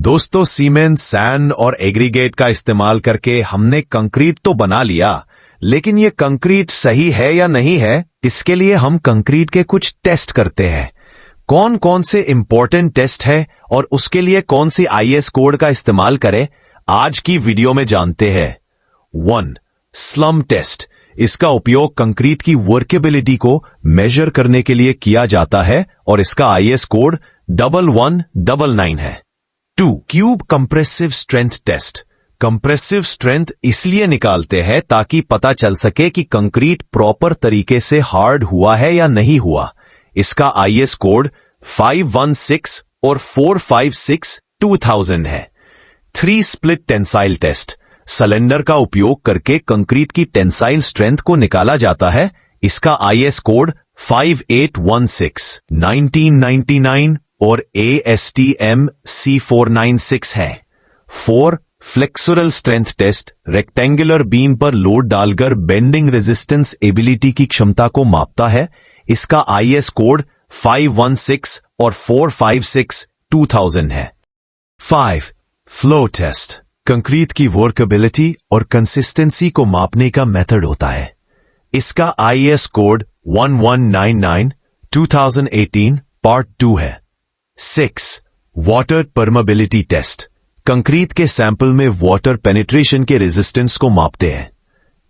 दोस्तों, cement, sand और aggregate का इस्तेमाल करके हमने कंक्रीट तो बना लिया, लेकिन ये कंक्रीट सही है या नहीं है, इसके लिए हम कंक्रीट के कुछ टेस्ट करते हैं। कौन कौन से इंपॉर्टेंट टेस्ट है और उसके लिए कौन सी आईएस कोड का इस्तेमाल करें, आज की वीडियो में जानते हैं। 1. Slump test. इसका उपयोग कंक्रीट की वर्केबिलिटी को मेजर करने के लिए किया जाता है और इसका आईएस कोड 1199 है। 2. Cube compressive strength test. Compressive strength इसलिए निकालते हैं ताकि पता चल सके कि कंक्रीट प्रॉपर तरीके से हार्ड हुआ है या नहीं हुआ। इसका आईएस कोड 516 और 456 2000 है। 3. Split tensile test. सिलेंडर का उपयोग करके कंक्रीट की टेंसाइल स्ट्रेंथ को निकाला जाता है। इसका आईएस कोड 5816 1999 और ASTM C496 है। 4. Flexural strength test. Rectangular beam पर लोड डालकर बेंडिंग रेजिस्टेंस एबिलिटी की क्षमता को मापता है। इसका आईएस कोड 516 और 456 2000 है। 5. Flow test. कंक्रीट की वर्केबिलिटी और कंसिस्टेंसी को मापने का मेथड होता है। इसका आईएस कोड 1199 2018 पार्ट 2 है। 6. Water permeability test. कंक्रीट के सैंपल में वाटर पेनिट्रेशन के रेजिस्टेंस को मापते हैं।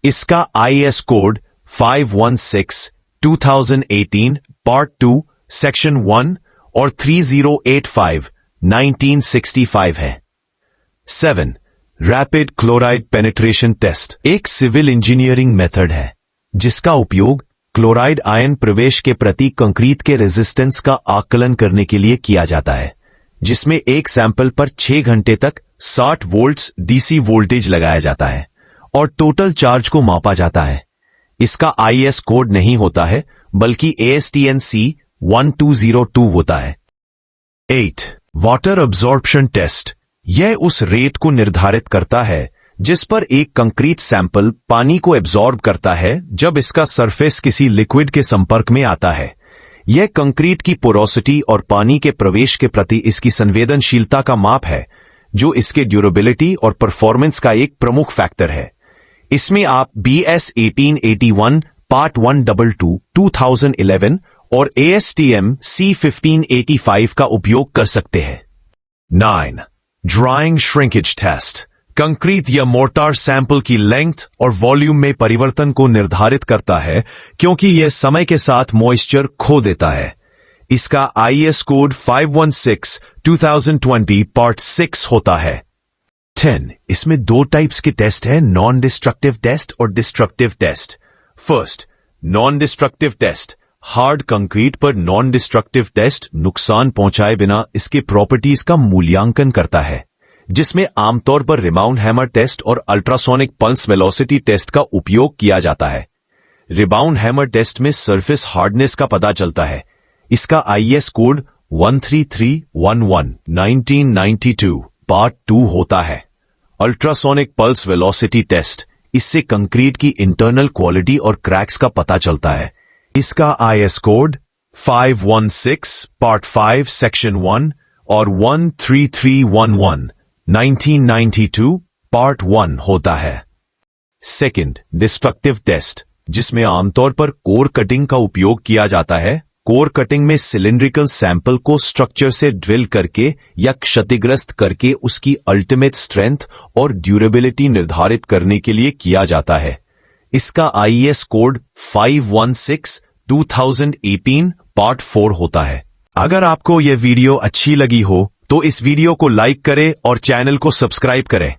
इसका आईएस कोड 516 2018 पार्ट 2 सेक्शन 1 और 3085 1965 है। 7. रैपिड क्लोराइड पेनिट्रेशन टेस्ट एक सिविल इंजीनियरिंग मेथड है जिसका उपयोग क्लोराइड आयन प्रवेश के प्रति कंक्रीट के रेजिस्टेंस का आकलन करने के लिए किया जाता है, जिसमें एक सैंपल पर 6 घंटे तक 60 वोल्ट्स डीसी वोल्टेज लगाया जाता है और टोटल चार्ज को मापा जाता है। इसका आईएस कोड नहीं होता है बल्कि ASTM C1202 होता है। 8. Water absorption test. यह उस रेट को निर्धारित करता है जिस पर एक कंक्रीट सैंपल पानी को एब्जॉर्ब करता है जब इसका सरफेस किसी लिक्विड के संपर्क में आता है। यह कंक्रीट की पोरोसिटी और पानी के प्रवेश के प्रति इसकी संवेदनशीलता का माप है, जो इसके ड्यूरेबिलिटी और परफॉर्मेंस का एक प्रमुख फैक्टर है। इसमें आप BS 1881 पार्ट 122 2011 और ASTM C1585 का उपयोग कर सकते हैं। 9. Drying shrinkage test. कंक्रीट या मोर्टार सैंपल की लेंथ और वॉल्यूम में परिवर्तन को निर्धारित करता है क्योंकि यह समय के साथ मॉइस्चर खो देता है। इसका आईएस कोड 516 2020 पार्ट 6 होता है। 10. इसमें 2 टाइप्स के टेस्ट है, नॉन डिस्ट्रक्टिव टेस्ट और destructive test. First, non destructive test. Hard concrete पर नॉन डिस्ट्रक्टिव टेस्ट नुकसान पहुंचाए बिना इसके प्रॉपर्टीज का मूल्यांकन करता है, जिसमें आमतौर पर रिबाउंड हैमर टेस्ट और अल्ट्रासोनिक पल्स वेलोसिटी टेस्ट का उपयोग किया जाता है। रिबाउंड हैमर टेस्ट में सरफेस हार्डनेस का पता चलता है। इसका आईएस कोड 13311 1992 पार्ट 2 होता है। अल्ट्रासोनिक पल्स वेलोसिटी टेस्ट, इससे कंक्रीट की इंटरनल क्वालिटी और क्रैक्स का पता चलता है। इसका आईएस कोड 516 पार्ट 5 सेक्शन 1 और 13311 1992 पार्ट 1 होता है। सेकंड, डिस्ट्रक्टिव टेस्ट, जिसमें आमतौर पर कोर कटिंग का उपयोग किया जाता है। कोर कटिंग में सिलिंड्रिकल सैंपल को स्ट्रक्चर से ड्रिल करके या क्षतिग्रस्त करके उसकी अल्टीमेट स्ट्रेंथ और ड्यूरेबिलिटी निर्धारित करने के लिए किया जाता है। इसका आईएस कोड 516 2018 पार्ट 4 होता है। अगर आपको यह वीडियो अच्छी लगी हो तो इस वीडियो को लाइक करें और चैनल को सब्सक्राइब करें।